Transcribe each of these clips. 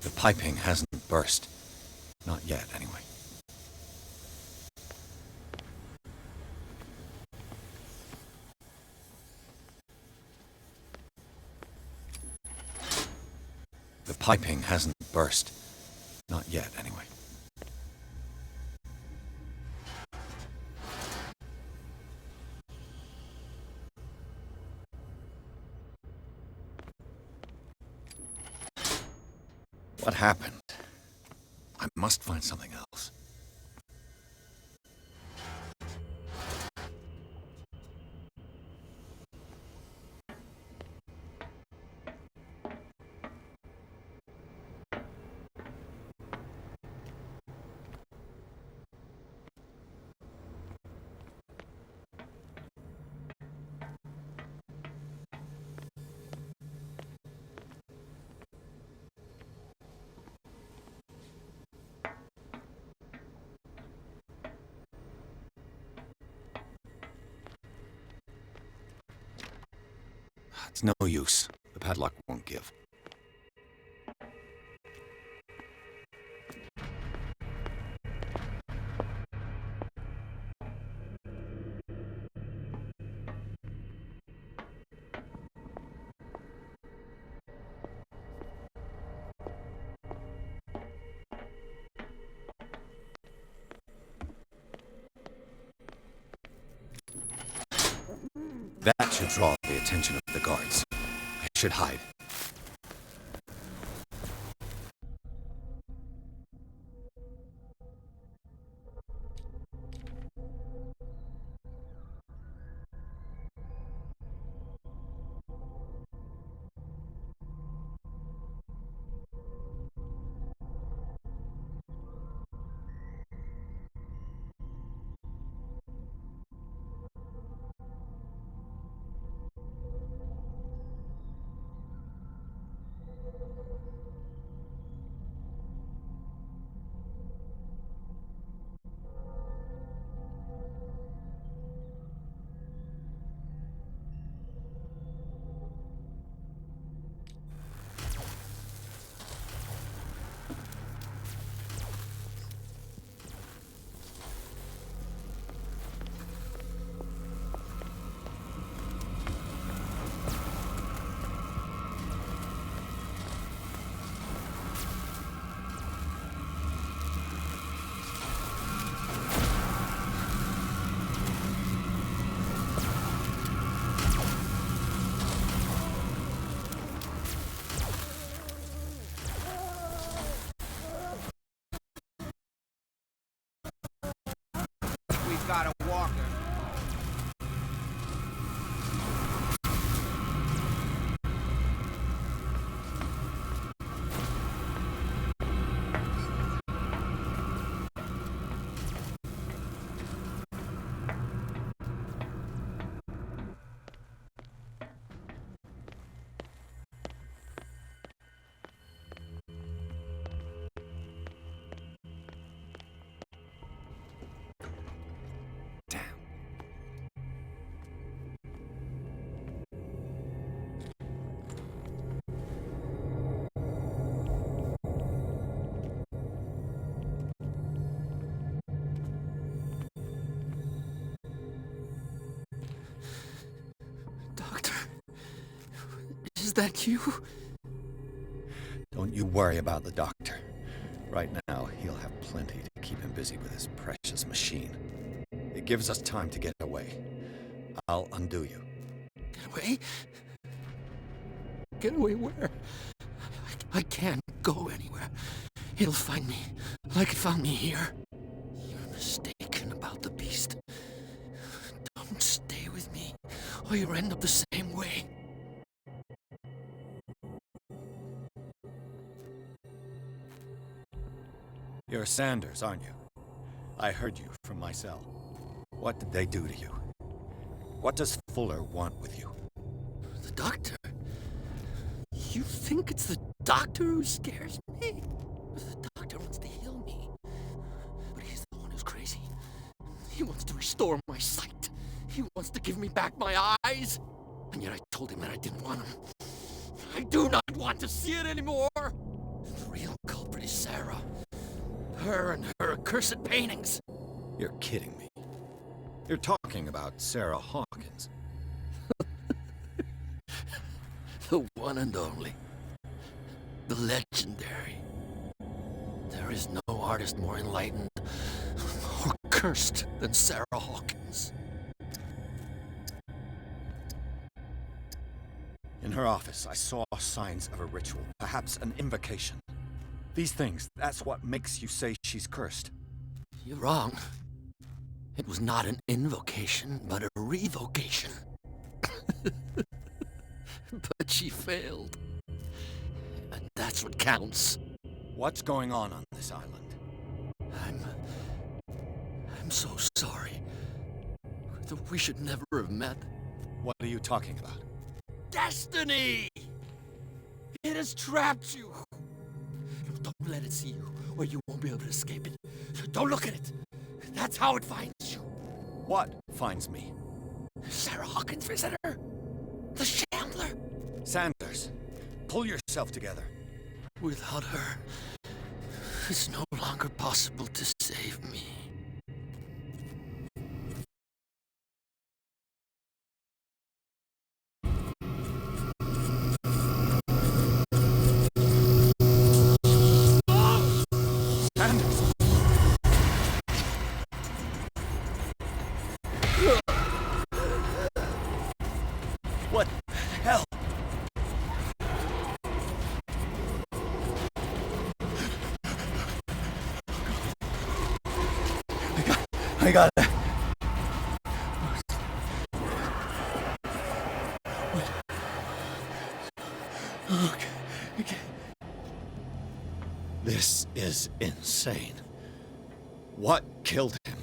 The piping hasn't burst. Not yet, anyway. The piping hasn't burst. Not yet, anyway. What happened? I must find something else. It's no use. The padlock won't give. That should draw the attention of the guards. I should hide. Got a walker. Is that you? Don't you worry about the doctor. Right now, he'll have plenty to keep him busy with his precious machine. It gives us time to get away. I'll undo you. Get away? Get away where? I can't go anywhere. He'll find me, like it found me here. You're mistaken about the beast. Don't stay with me, or you'll end up the same way. You're Sanders, aren't you? I heard you from my cell. What did they do to you? What does Fuller want with you? The doctor? You think it's the doctor who scares me? The doctor wants to heal me. But he's the one who's crazy. He wants to restore my sight. He wants to give me back my eyes. And yet I told him that I didn't want him. I do not want to see it anymore. The real her and her accursed paintings. You're kidding me. You're talking about Sarah Hawkins. The one and only. The legendary. There is no artist more enlightened or cursed than Sarah Hawkins. In her office, I saw signs of a ritual, perhaps an invocation. These things, that's what makes you say she's cursed. You're wrong. It was not an invocation, but a revocation. But she failed. And that's what counts. What's going on this island? I'm so sorry. We should never have met. What are you talking about? Destiny! It has trapped you. Don't let it see you, or you won't be able to escape it. Don't look at it. That's how it finds you. What finds me? Sarah Hawkins' visitor? The Shambler? Sanders, pull yourself together. Without her, it's no longer possible to save me. Sanders! What the hell? I got it. Okay. This is insane. What killed him?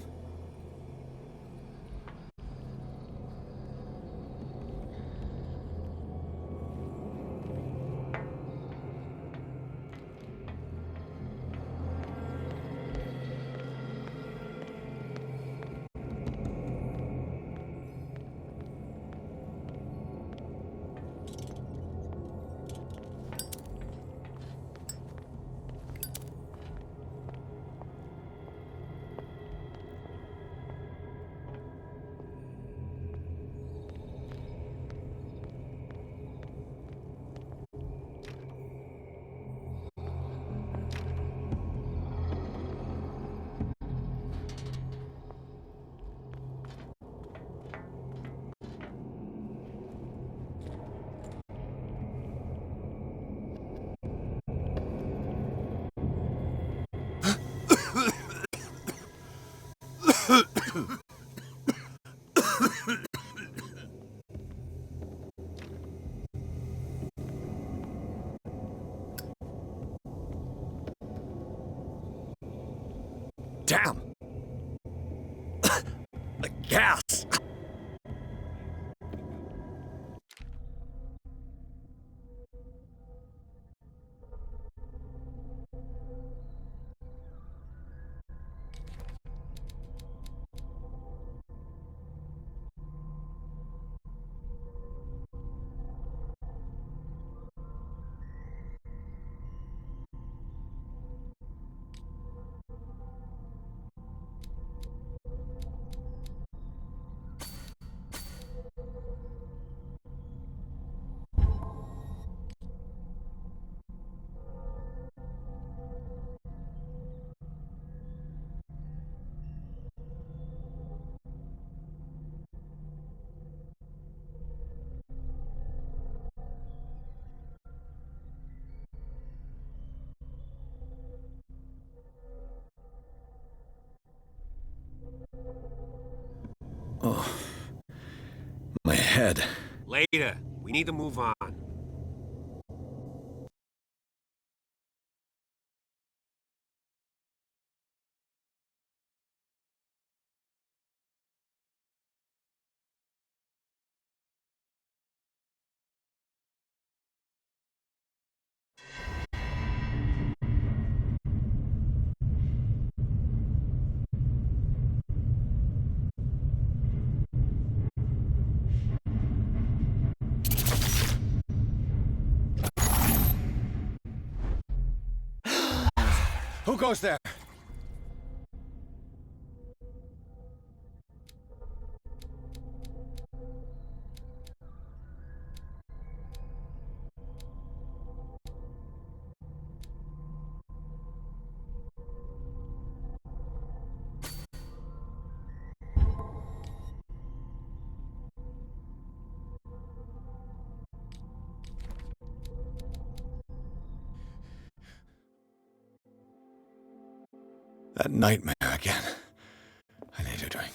Damn! The gas! Oh, my head. Later. We need to move on. Who goes there? That nightmare again. I need a drink.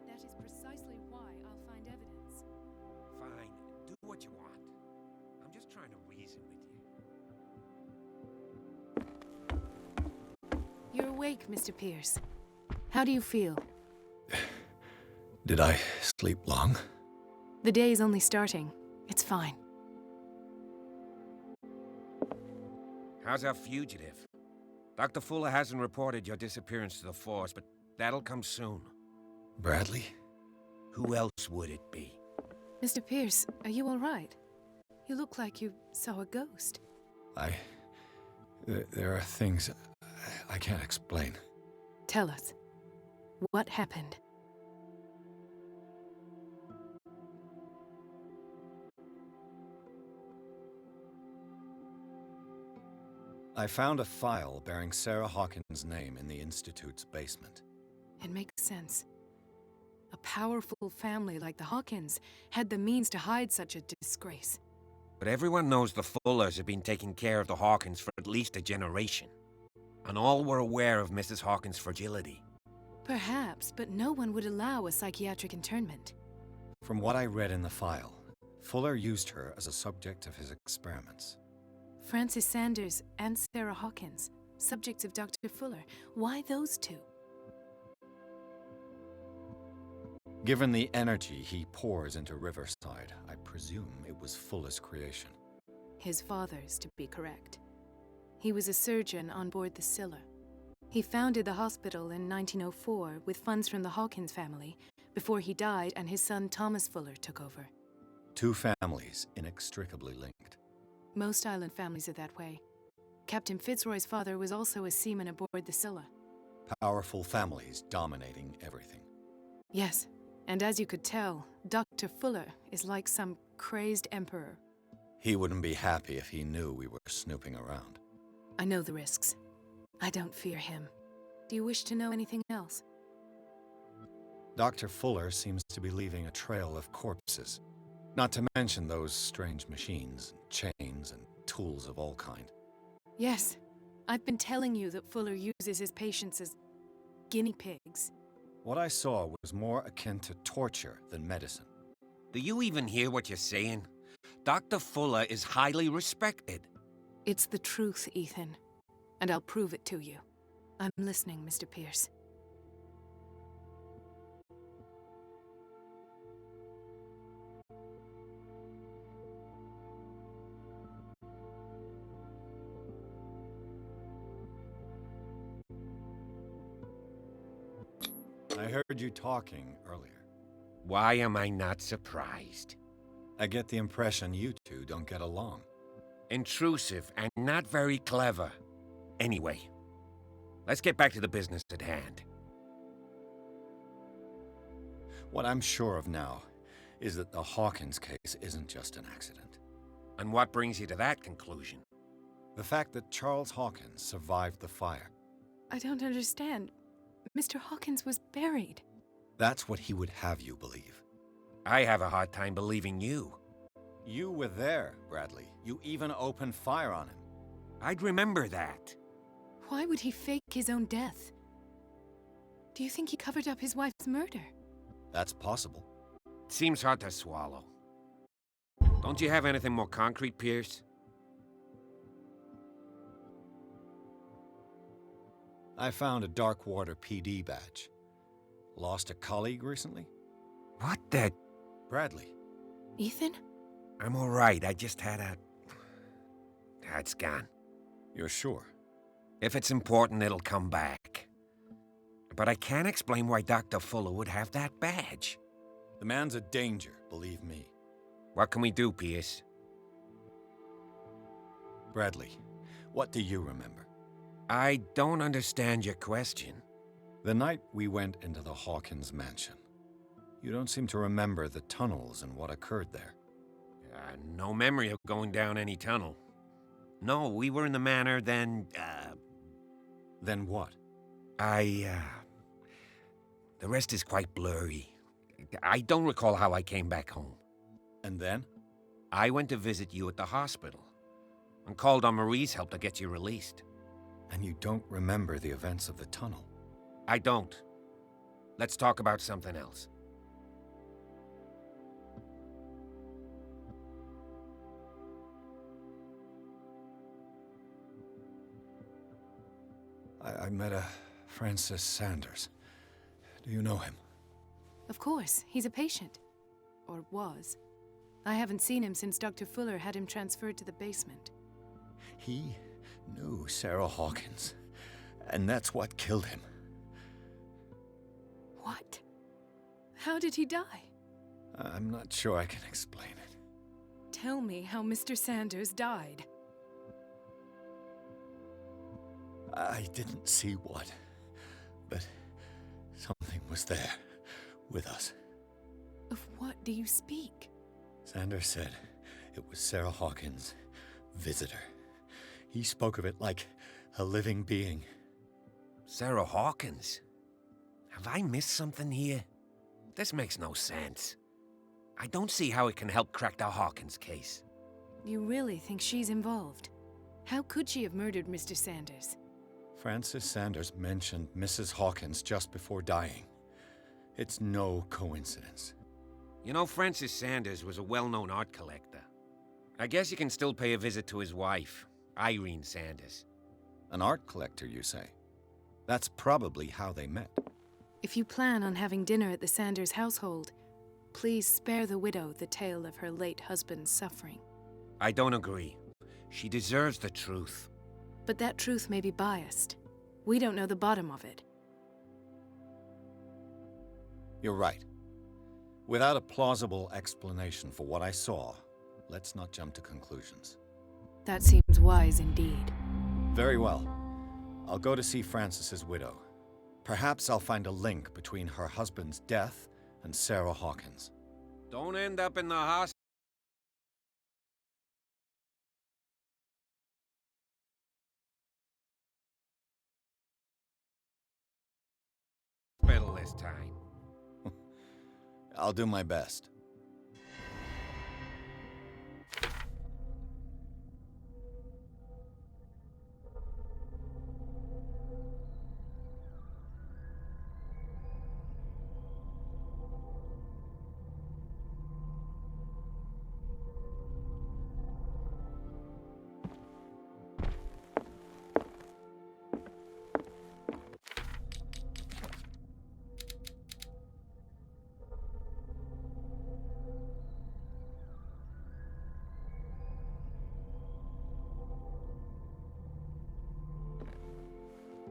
That is precisely why I'll find evidence. Fine, do what you want. I'm just trying to reason with you. You're awake, Mr. Pierce. How do you feel? Did I sleep long? The day is only starting. It's fine. How's our fugitive? Dr. Fuller hasn't reported your disappearance to the force, but that'll come soon. Bradley? Who else would it be? Mr. Pierce, are you all right? You look like you saw a ghost. There are things I can't explain. Tell us. What happened? I found a file bearing Sarah Hawkins' name in the Institute's basement. It makes sense. A powerful family like the Hawkins had the means to hide such a disgrace. But everyone knows the Fullers have been taking care of the Hawkins for at least a generation. And all were aware of Mrs. Hawkins' fragility. Perhaps, but no one would allow a psychiatric internment. From what I read in the file, Fuller used her as a subject of his experiments. Francis Sanders and Sarah Hawkins, subjects of Dr. Fuller. Why those two? Given the energy he pours into Riverside, I presume it was Fuller's creation. His father's, to be correct. He was a surgeon on board the Scylla. He founded the hospital in 1904 with funds from the Hawkins family before he died and his son Thomas Fuller took over. Two families inextricably linked. Most island families are that way. Captain Fitzroy's father was also a seaman aboard the Scylla. Powerful families dominating everything. Yes, and as you could tell, Dr. Fuller is like some crazed emperor. He wouldn't be happy if he knew we were snooping around. I know the risks. I don't fear him. Do you wish to know anything else? Dr. Fuller seems to be leaving a trail of corpses. Not to mention those strange machines, chains, and tools of all kind. Yes. I've been telling you that Fuller uses his patients as guinea pigs. What I saw was more akin to torture than medicine. Do you even hear what you're saying? Dr. Fuller is highly respected. It's the truth, Ethan. And I'll prove it to you. I'm listening, Mr. Pierce. I heard you talking earlier. Why am I not surprised? I get the impression you two don't get along. Intrusive and not very clever. Anyway, let's get back to the business at hand. What I'm sure of now is that the Hawkins case isn't just an accident. And what brings you to that conclusion? The fact that Charles Hawkins survived the fire. I don't understand. Mr. Hawkins was buried. That's what he would have you believe. I have a hard time believing you. You were there, Bradley. You even opened fire on him. I'd remember that. Why would he fake his own death? Do you think he covered up his wife's murder? That's possible. Seems hard to swallow. Don't you have anything more concrete, Pierce? I found a Darkwater PD badge. Lost a colleague recently? What the... Bradley. Ethan? I'm all right. I just had a... It's gone. You're sure? If it's important, it'll come back. But I can't explain why Dr. Fuller would have that badge. The man's a danger, believe me. What can we do, Pierce? Bradley, what do you remember? I don't understand your question. The night we went into the Hawkins mansion. You don't seem to remember the tunnels and what occurred there. No memory of going down any tunnel. No, we were in the manor then, Then what? The rest is quite blurry. I don't recall how I came back home. And then? I went to visit you at the hospital and called on Marie's help to get you released. And you don't remember the events of the tunnel? I don't. Let's talk about something else. I met a Francis Sanders. Do you know him? Of course, he's a patient. Or was. I haven't seen him since Dr. Fuller had him transferred to the basement. He knew Sarah Hawkins, and that's what killed him. What? How did he die? I'm not sure I can explain it. Tell me how Mr. Sanders died. I didn't see what, but something was there, with us. Of what do you speak? Sanders said it was Sarah Hawkins' visitor. He spoke of it like a living being. Sarah Hawkins? Have I missed something here? This makes no sense. I don't see how it can help crack the Hawkins case. You really think she's involved? How could she have murdered Mr. Sanders? Francis Sanders mentioned Mrs. Hawkins just before dying. It's no coincidence. You know, Francis Sanders was a well-known art collector. I guess you can still pay a visit to his wife, Irene Sanders. An art collector, you say? That's probably how they met. If you plan on having dinner at the Sanders household, please spare the widow the tale of her late husband's suffering. I don't agree. She deserves the truth. But that truth may be biased. We don't know the bottom of it. You're right. Without a plausible explanation for what I saw, let's not jump to conclusions. That seems wise indeed. Very well. I'll go to see Francis's widow. Perhaps I'll find a link between her husband's death and Sarah Hawkins. Don't end up in the hospital this time. I'll do my best.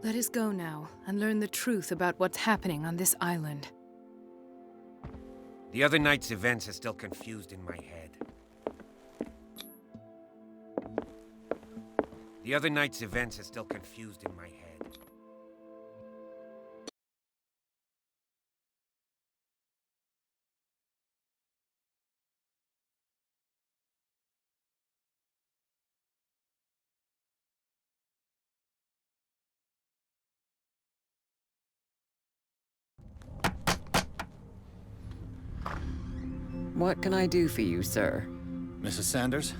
Let us go now and learn the truth about what's happening on this island. The other night's events are still confused in my head. The other night's events are still confused in my head. What can I do for you, sir? Mrs. Sanders,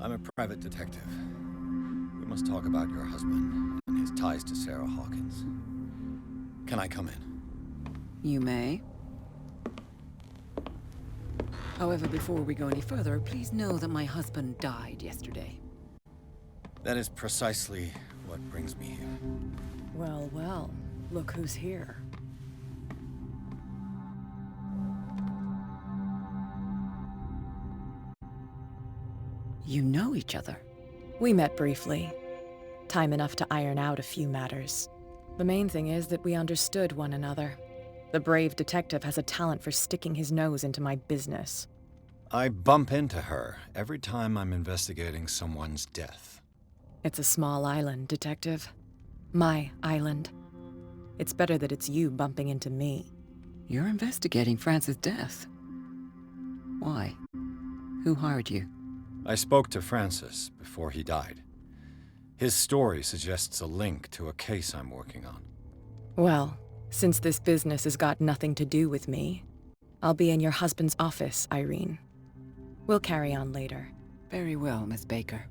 I'm a private detective. We must talk about your husband and his ties to Sarah Hawkins. Can I come in? You may. However, before we go any further, please know that my husband died yesterday. That is precisely what brings me here. Well, well, look who's here. You know each other. We met briefly. Time enough to iron out a few matters. The main thing is that we understood one another. The brave detective has a talent for sticking his nose into my business. I bump into her every time I'm investigating someone's death. It's a small island, Detective. My island. It's better that it's you bumping into me. You're investigating Francis' death. Why? Who hired you? I spoke to Francis before he died. His story suggests a link to a case I'm working on. Well, since this business has got nothing to do with me, I'll be in your husband's office, Irene. We'll carry on later. Very well, Miss Baker.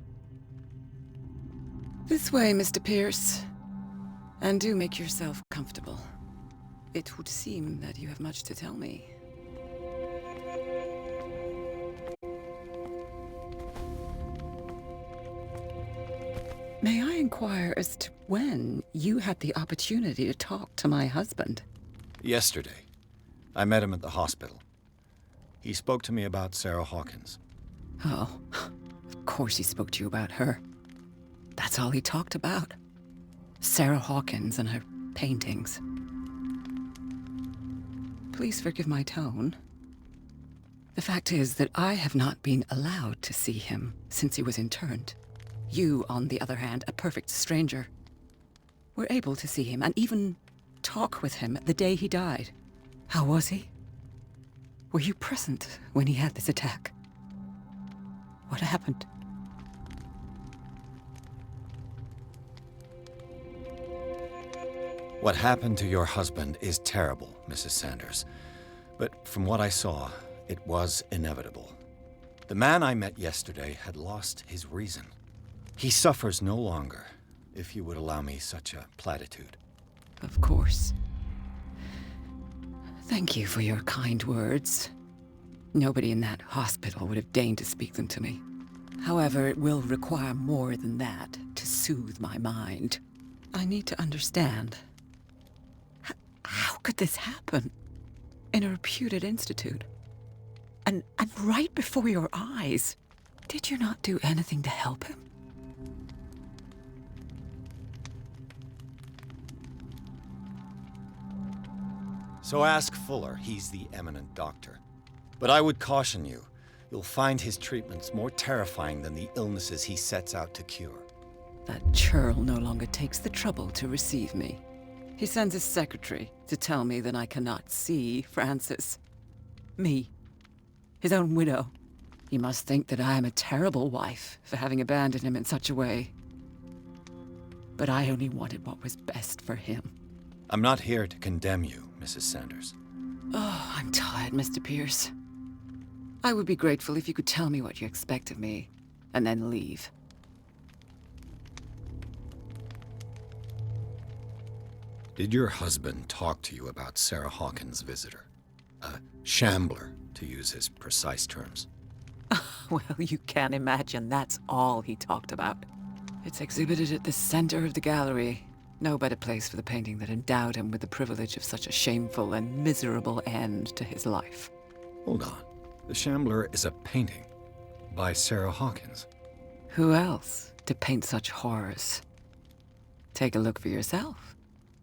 This way, Mr. Pierce. And do make yourself comfortable. It would seem that you have much to tell me. May I inquire as to when you had the opportunity to talk to my husband? Yesterday, I met him at the hospital. He spoke to me about Sarah Hawkins. Oh, of course he spoke to you about her. That's all he talked about. Sarah Hawkins and her paintings. Please forgive my tone. The fact is that I have not been allowed to see him since he was interned. You, on the other hand, a perfect stranger, were able to see him and even talk with him the day he died. How was he? Were you present when he had this attack? What happened? What happened to your husband is terrible, Mrs. Sanders. But from what I saw, it was inevitable. The man I met yesterday had lost his reason. He suffers no longer, if you would allow me such a platitude. Of course. Thank you for your kind words. Nobody in that hospital would have deigned to speak them to me. However, it will require more than that to soothe my mind. I need to understand. How could this happen? In a reputed institute? And right before your eyes? Did you not do anything to help him? So ask Fuller, he's the eminent doctor. But I would caution you, you'll find his treatments more terrifying than the illnesses he sets out to cure. That churl no longer takes the trouble to receive me. He sends his secretary to tell me that I cannot see Francis. Me. His own widow. He must think that I am a terrible wife for having abandoned him in such a way. But I only wanted what was best for him. I'm not here to condemn you, Mrs. Sanders. Oh, I'm tired, Mr. Pierce. I would be grateful if you could tell me what you expect of me, and then leave. Did your husband talk to you about Sarah Hawkins' visitor? A shambler, to use his precise terms. Well, you can't imagine that's all he talked about. It's exhibited at the center of the gallery. No better place for the painting that endowed him with the privilege of such a shameful and miserable end to his life. Hold on. The Shambler is a painting by Sarah Hawkins. Who else to paint such horrors? Take a look for yourself,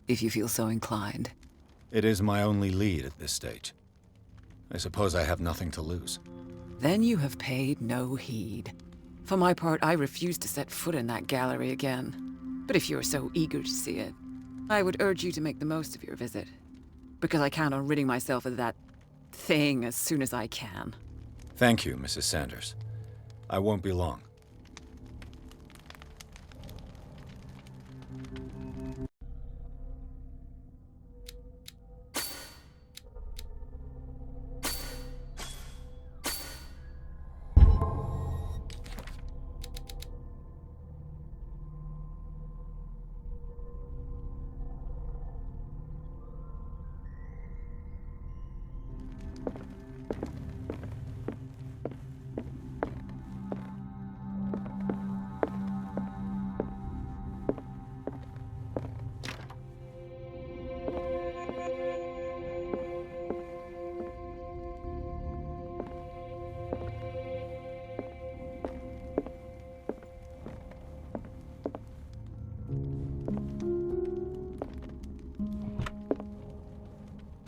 if you feel so inclined. It is my only lead at this stage. I suppose I have nothing to lose. Then you have paid no heed. For my part, I refuse to set foot in that gallery again. But if you're so eager to see it, I would urge you to make the most of your visit. Because I count on ridding myself of that thing as soon as I can. Thank you, Mrs. Sanders. I won't be long.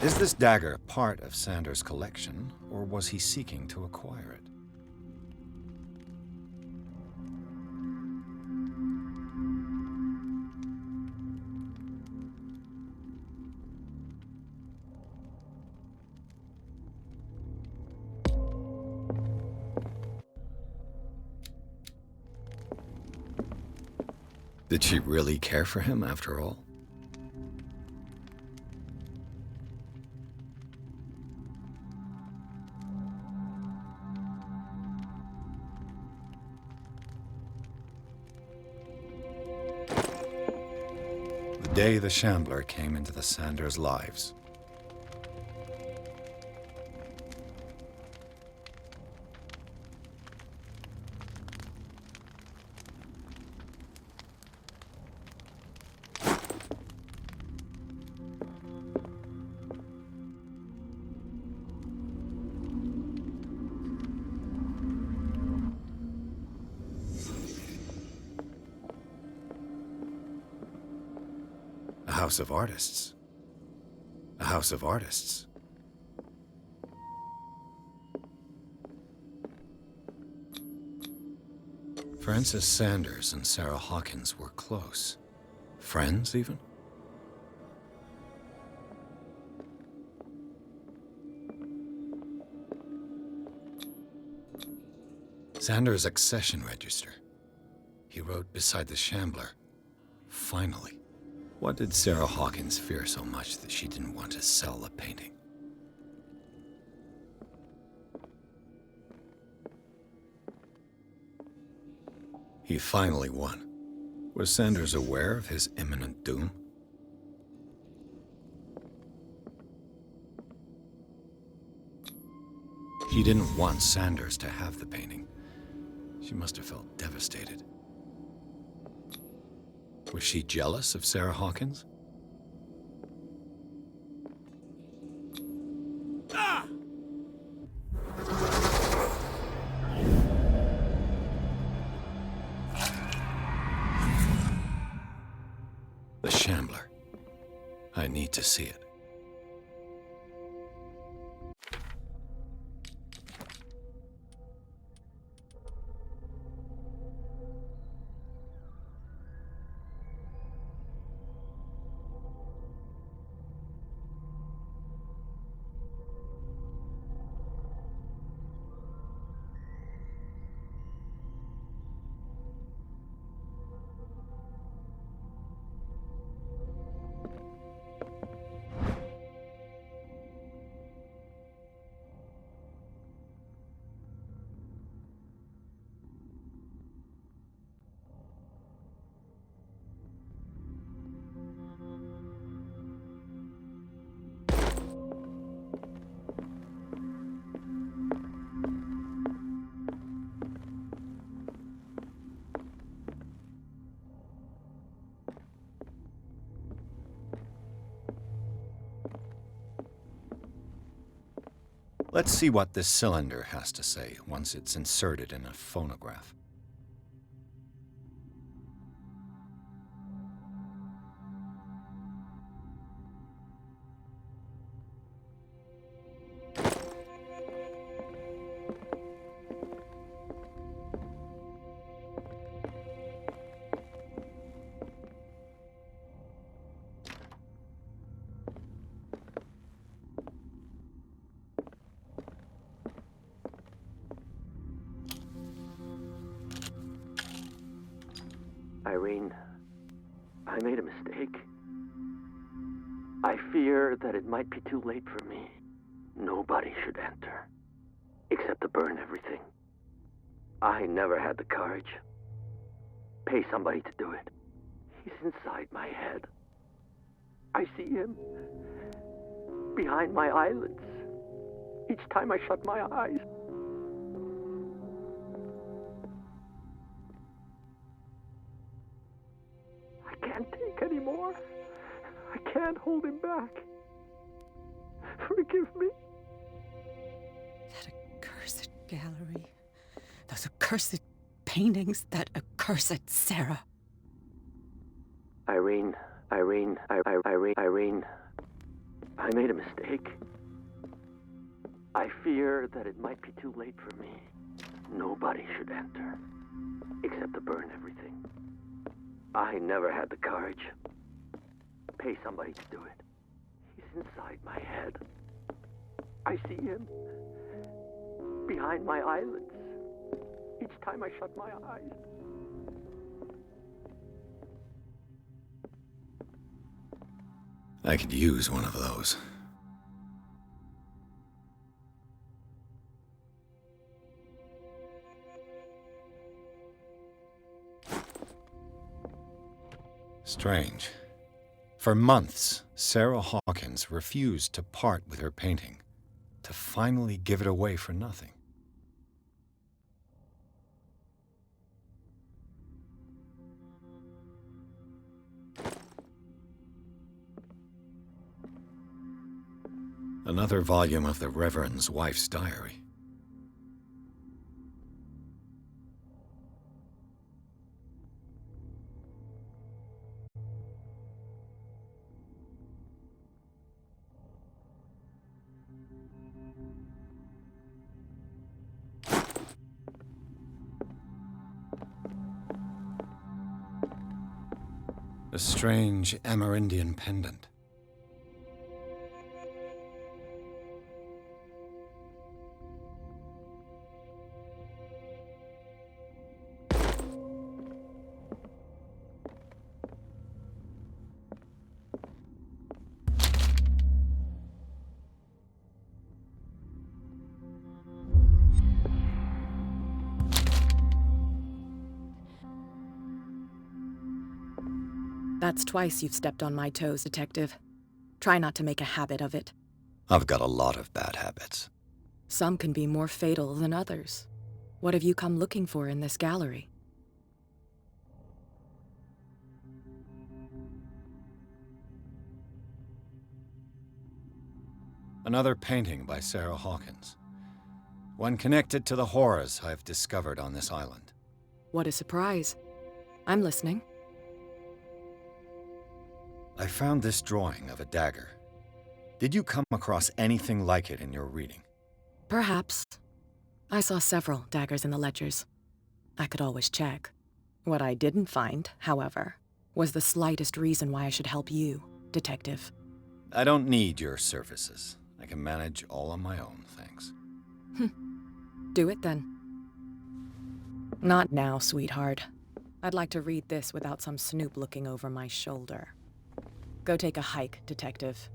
Is this dagger part of Sanders' collection, or was he seeking to acquire it? Did she really care for him after all? day the Shambler came into the Sanders' lives. A house of artists. A house of artists. Frances Sanders and Sarah Hawkins were close. Friends, even? Sanders' accession register. He wrote beside the Shambler, "Finally." What did Sarah Hawkins fear so much that she didn't want to sell the painting? He finally won. Was Sanders aware of his imminent doom? She didn't want Sanders to have the painting. She must have felt devastated. Was she jealous of Sarah Hawkins? The Shambler. I need to see it. Let's see what this cylinder has to say once it's inserted in a phonograph. Irene, I made a mistake. I fear that it might be too late for me. Nobody should enter, except to burn everything. I never had the courage. Pay somebody to do it. He's inside my head. I see him behind my eyelids each time I shut my eyes. I can't take any more. I can't hold him back. Forgive me. That accursed gallery. Those accursed paintings. That accursed Sarah. Irene. I made a mistake. I fear that it might be too late for me. Nobody should enter, except to burn everything. I never had the courage. Pay somebody to do it. He's inside my head. I see him behind my eyelids each time I shut my eyes. I could use one of those. Strange. For months, Sarah Hawkins refused to part with her painting, to finally give it away for nothing. Another volume of the Reverend's wife's diary. A strange Amerindian pendant. That's twice you've stepped on my toes, Detective. Try not to make a habit of it. I've got a lot of bad habits. Some can be more fatal than others. What have you come looking for in this gallery? Another painting by Sarah Hawkins. One connected to the horrors I've discovered on this island. What a surprise. I'm listening. I found this drawing of a dagger. Did you come across anything like it in your reading? Perhaps. I saw several daggers in the ledgers. I could always check. What I didn't find, however, was the slightest reason why I should help you, Detective. I don't need your services. I can manage all on my own, thanks. Do it then. Not now, sweetheart. I'd like to read this without some snoop looking over my shoulder. Go take a hike, Detective.